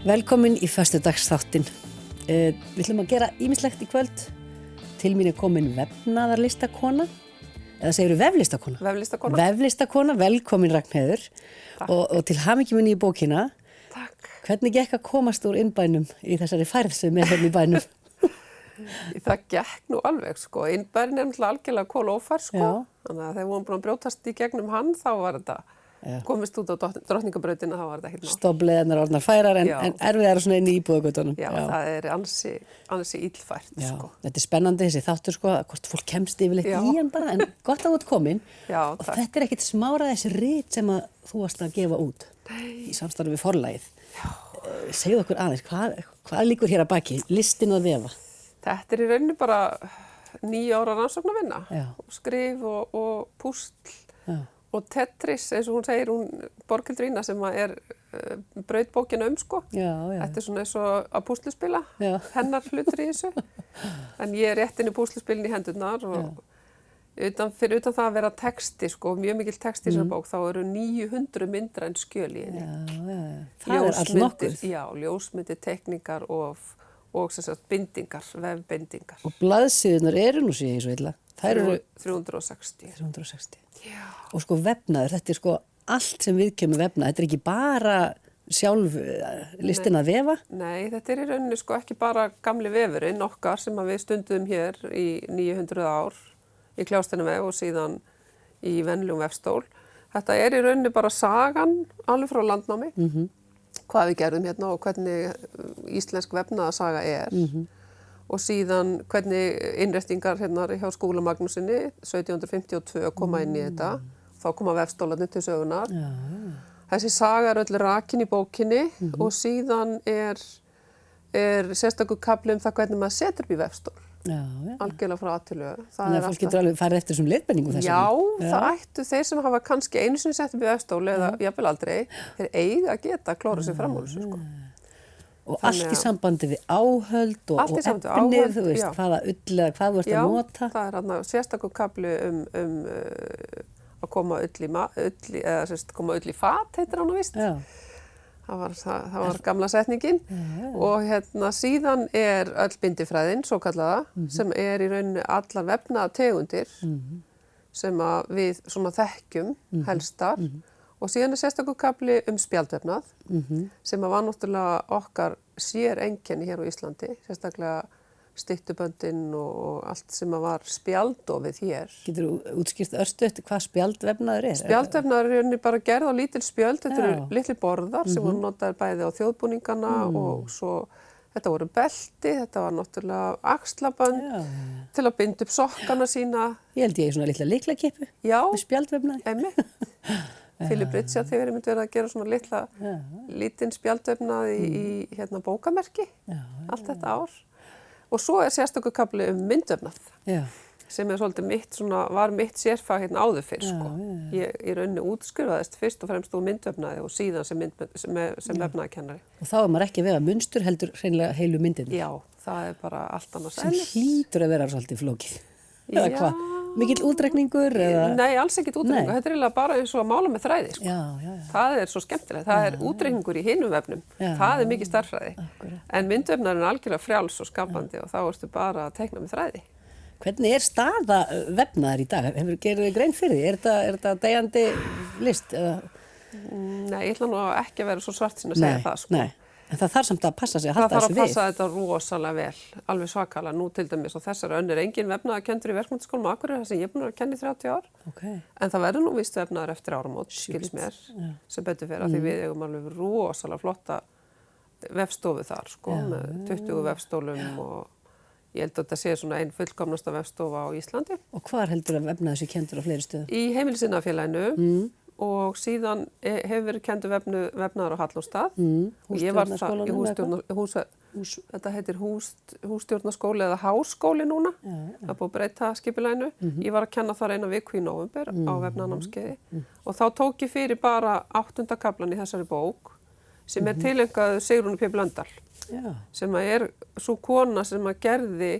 Velkomin í föstudagsþáttinn. Við ætlum að gera ýmislegt í kvöld. Til mín komin vefnaðarlistakona, eða segirðu veflistakona? Veflistakona. Veflistakona, velkomin Ragnheiður. Og til hamingju minni í bókina. Takk. Hvernig gekk að komast úr innbænum í þessari færð sem hérna í bænum? Það gekk nú alveg, sko. Innbærin náttúrulega algjörlega kolófær, sko. Já. Þannig að þegar við vorum búin að brjótast í gegnum hann, þá var þetta komist út á drottningabrautina, þá var þetta ekkert mál. Stofnleiðarnar orðnar færar en erfiðar svona inn í íbúðagötunum. Já, það er ansi illfært, sko. Þetta er spennandi þessi þáttur, sko, hvort fólk kemst yfirleitt í hann bara, en gott að þú ert komin. Já, og þetta er ekkert smára þessi rit sem að þú varst að gefa út í samstarfi við Forlagið. Segðu okkur aðeins, hvað liggur hér að baki? Listin að vefa? Þetta er í rauninni bara 9 ára rannsóknarvinna. Skrif og púsl. Og Tetris, eins og hún segir, Borghildur Ína sem er braut bókina sko. Þetta er svona eins og að púsluspila, hennar hlutur í þessu. En ég er rétt inn í púsluspilin í hendurnar og fyrir utan það að vera texti, sko, mjög mikill texti í þessar bók, þá eru 900 myndra en skjöl í henni. Það er all nokkuð. Já, ljósmyndir, teikningar og sem sagt bindingar, vefbindingar. Og blaðsíðunar eru nú sér svo illa. Það eru 360. 360. Já. Og sko vefnaður, þetta er sko allt sem viðkemur vefnað. Þetta er ekki bara sjálf listin að vefa? Nei, þetta er í rauninni sko ekki bara gamli vefurinn okkar sem við stundum hér í 900 ár í Kljásteinavef og síðan í venlegum vefstól. Þetta er í rauninni bara sagan alveg frá landnámi. Hvað við gerðum hérna og hvernig íslensk vefnaðarsaga er. Og síðan hvernig innréttingar hérna hjá Skúla Magnúsinni 1752 koma inn í þetta. Þá koma vefstólarnir til sögunar. Þessi saga er öll rakin í bókinni og síðan er sérstakur kafli það hvernig maður setur upp í vefstól. Algjörlega frá að til Ö. Þannig að fólk getur alveg farið eftir þessum leiðbeiningum þessum. Já, það ættu þeir sem hafa kannski einu sinni sett upp í vefstól eða jafnvel aldrei, þeir eiga að geta klóra sig fram úr þessu, sko. Og allt í sambandi við áhöld og efnið, þú veist, hvaða ull eða hvað þú ert að nota. Já, það er sérstakur kafli að koma koma ull í fat, heitir hann á víst. Það var gamla setningin. Og hérna síðan er öll bindifræðin, svo kallaða, sem er í rauninni allar vefnaða tegundir sem að við svona þekkjum helstar. Og síðan er sérstakur kafli spjaldvefnað sem að var náttúrulega okkar séreinkenni hér á Íslandi, sérstaklega styttuböndin og allt sem að var spjaldofið hér. Getur þú útskýrt örstuðt hvað spjaldvefnaður er? Spjaldvefnaður er bara gerð á lítil spjöld, þetta eru litli borðar sem voru notaðir bæði á þjóðbúningana og svo þetta voru belti, þetta var náttúrulega axlabönd til að binda upp sokkana sína. Ég held ég svona litla lyklakippu með spjaldvefnaði. Einmitt. Philip Richard hefur einmitt verið að gera svona lítinn spjaldvefnað í bókamerki allt þetta ár. Og svo er sérstakur kafli myndvefnað sem er svolítið var mitt sérfag áður fyrr, sko. Ég í rauninni útskrifaðist fyrst og fremst úr myndvefnaði og síðan sem vefnaðarkennari. Og þá er maður ekki að vefa munstur heldur hreinlega heilu myndinni. Já, það er bara allt annars. Sem hlýtur að vera svolítið flókið. Eða hvað? Mikill útreikningur? Nei, alls ekkert útreikningur. Þetta er eiginlega bara eins og að mála með þræði, sko. Það er svo skemmtilegt. Það er útreikningur í hinum vefnum. Það er mikið stærðfræði. En myndvefnaðurinn er algjörlega frjáls og skapandi og þá ertu bara að teikna með þræði. Hvernig er staða vefnaðar í dag? Gerðu þið grein fyrir því? Er þetta deyjandi list? Nei, ég ætla nú ekki að vera svo svartsýn að segja það, sko. Nei. En það þarf samt að passa sig að halda þessu við. Það þarf að passa þetta rosalega vel, alveg svakalega. Nú til dæmis og þessari önnur engin vefnaðarkenndur í Verkmenntaskólanum á Akureyri, það sem ég er búin að kenna í 30 ár. En það verður nú víst vefnaðar eftir áramót, skils mér, sem betur fyrir að því við eigum alveg rosalega flotta vefstofu þar, sko, með 20 vefstólum og ég held að þetta sé svona ein fullkomnasta vefstofa á Íslandi. Og hvar heldur að vefnaður sé kenndur á fleiri stöðum? Í Heimilisiðnaðarfélaginu. Og síðan hefur verið kenndur vefnaðar á Hallormsstað. Ég var það í þetta heitir hússtjórnarskóli eða háskóli núna. Það búið að breyta skipulaginu. Ég var að kenna þar eina viku í nóvember á vefnaðarnámskeiði. Og þá tók ég fyrir bara 8. kaflan í þessari bók sem er tileinkað Sigrúnu P. Blöndal. Sem er svo kona sem að gerði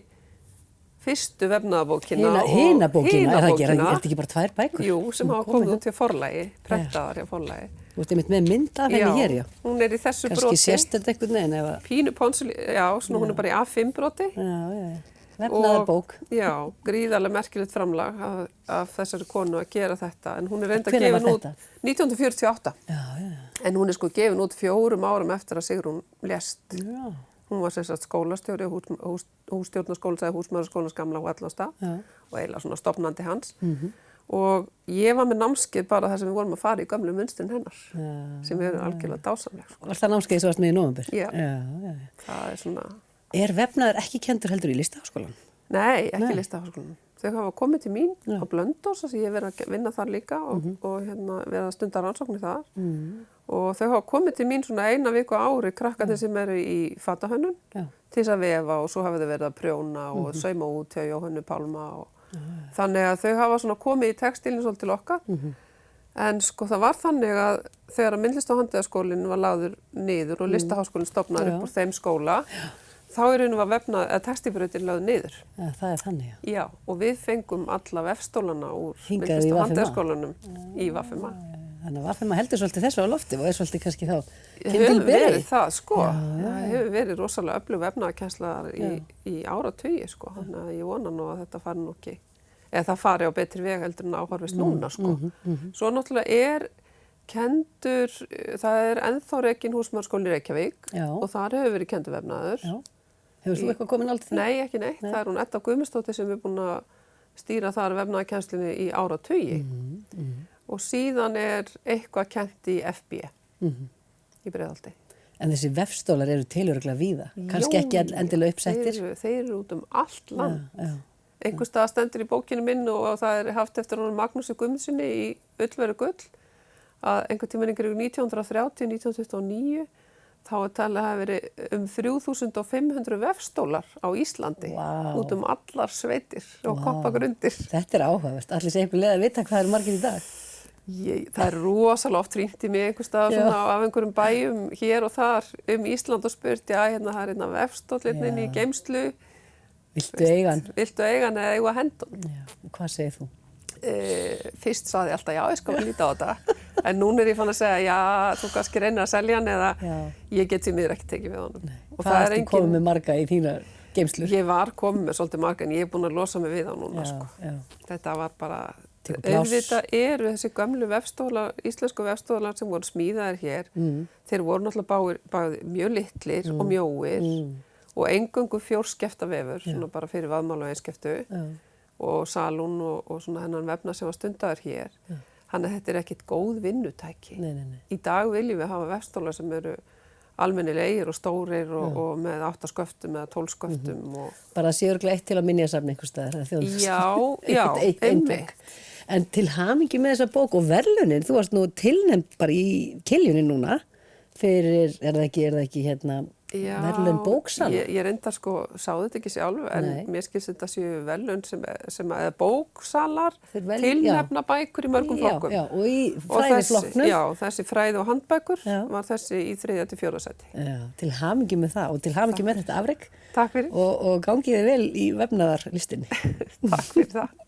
fyrstu vefnaðarbókina Hina bókina, er það ekki bara 2 bækur? Jú, sem hafa komið út hjá Forlagi, prentaðar hjá Forlagi. Þú ert einmitt með mynd af henni hér, já. Hún er í þessu Kannski broti. Kannski sést þetta einhvern veginn ef að... Pínu ponsuli, já, svona hún er bara í A5 broti. Já. Vefnaðarbók. Já, gríðarlega merkilegt framlag af þessari konu að gera þetta. En hún er reynda Hvenær var gefin út þetta? 1948. Já. En hún er sko gefin út 4 árum eftir að Sigrún lést. Já. Hún var sem sagt skólastjóri, hússtjórnarskólans eða húsmæðarskólans gamla á Ellastað og eiginlega svona stofnandi hans. Og ég var með námskeið bara þar sem við vorum að fara í gömlu munstrin hennar, sem eru algjörlega dásamleg. Sko. Var það námskeið sem varst með í nóvember? Já. Já. Það er svona... Er vefnaður ekki kendur heldur í Listaháskólanum? Nei, ekki Listaháskólanum. Þau hafa komið til mín á Blönduós, þess að ég hef verið að vinna þar líka og verið að stunda rannsóknir þar. Og þau hafa komið til mín svona 1 viku á ári, krakkarnir sem eru í fatahönnun, til þess að vefa og svo hafa þau verið að prjóna og sauma út hjá Jóhönnu Pálma og þannig að þau hafa svona komið í textílinn svolítið til okkar. En sko það var þannig að þegar að myndlista- og handíðaskólinn var lagður niður og Listaháskólinn stofnaður upp úr þeim skóla, þá í rauninu var textílbrautin lögð niður. Ja, það er þannig, já. Já, og við fengum alla vefstólana úr Hingað í myndlista- og VFMA. handíðaskólanum í VFMA. Þannig að VFMA heldur svolítið þessu á lofti og er svolítið kannski þá Hefur verið það, sko. Það hefur verið rosalega öflug vefnaðarkennsla í áratugi, sko. Þannig að ég vona nú að þetta fari nú ekki, eða það fari á betri veg heldur en áhorfist núna, sko. Svo náttúrulega er kendur, það er ennþá rekinn húsmæðarskólinn í Reykjavík og þar hefur verið kendur vefnaður. Já. Hefur þú eitthvað komin aldrei því? Nei, ekki neitt. Það er hún Edda Guðmundsdóttir sem er búin að stýra þar vefnaðarkennslinni í áratugi. Og síðan er eitthvað kennt í FB í Breiðholti. En þessi vefstólar eru tilörulega víða, kannski ekki endilega uppsettir. Þeir eru út allt land. Einhvers staðar stendur í bókinu minn og það er haft eftir honum Magnúsi Guðmundsssyni í Ullveru gull að einhvern tímann ykkur 1930-1929 þá er talið að hafa verið 3500 vefstólar á Íslandi út allar sveitir og koppagrundir. Þetta er áhugavert. Allir sé einhver leið að vita hvað eru margir í dag. Það er rosalega oft hringt í mig einhvers staðar svona af einhverjum bæjum hér og þar Ísland og spurt, hérna það er vefstóllinn inn í geymslu. Viltu eiga hann? Viltu eiga hann eða eiga að henda hann? Já, hvað segir þú? Fyrst sagði ég alltaf, já, ég skal líta á þetta. En núna er ég fann að segja, já, þú kannski reynir að selja hann eða ég get því miður ekki tekið við honum. Hvað ertu komið með marga í þínar geymslur? Ég var komið með svolítið marga en ég er búin að losa mig við hann núna, sko. Þetta var bara, auðvitað eru þessi gömlu vefstólar, íslensku vefstólar sem voru smíðaðir hér, þeir voru náttúrulega báðir mjög litlir og mjóir og eingöngu fjórskefta vefur, svona bara fyrir vaðmál og einskeftu og salún og svona hennan vefna sem var stundaður hér. Þannig að þetta er ekkit góð vinnutæki. Í dag viljum við hafa vefstólar sem eru almennilegir og stórir og með 8 sköftum eða 12 sköftum. Bara það sé örugglega eitt til að minjasafni einhvers staðar. Já, einmitt. En til hamingju með þessa bók og verðlaunin, þú varst nú tilnefnd bara í Kiljunni núna fyrir, er það ekki hérna, verðlaun bóksala? Ég reyndar sko, sáðu þetta ekki sjálf, en mér skilst þetta séu verðlaun sem eða bóksalar tilnefna bækur í mörgum flokkum. Já, og í fræðiflokknum. Já, þessi fræði og handbækur var þessi í 3. til 4. sæti. Já, til hamingju með það og til hamingju með þetta afrek. Takk fyrir. Og gangið þið vel í vefnaðarlistinni. Takk fyrir það.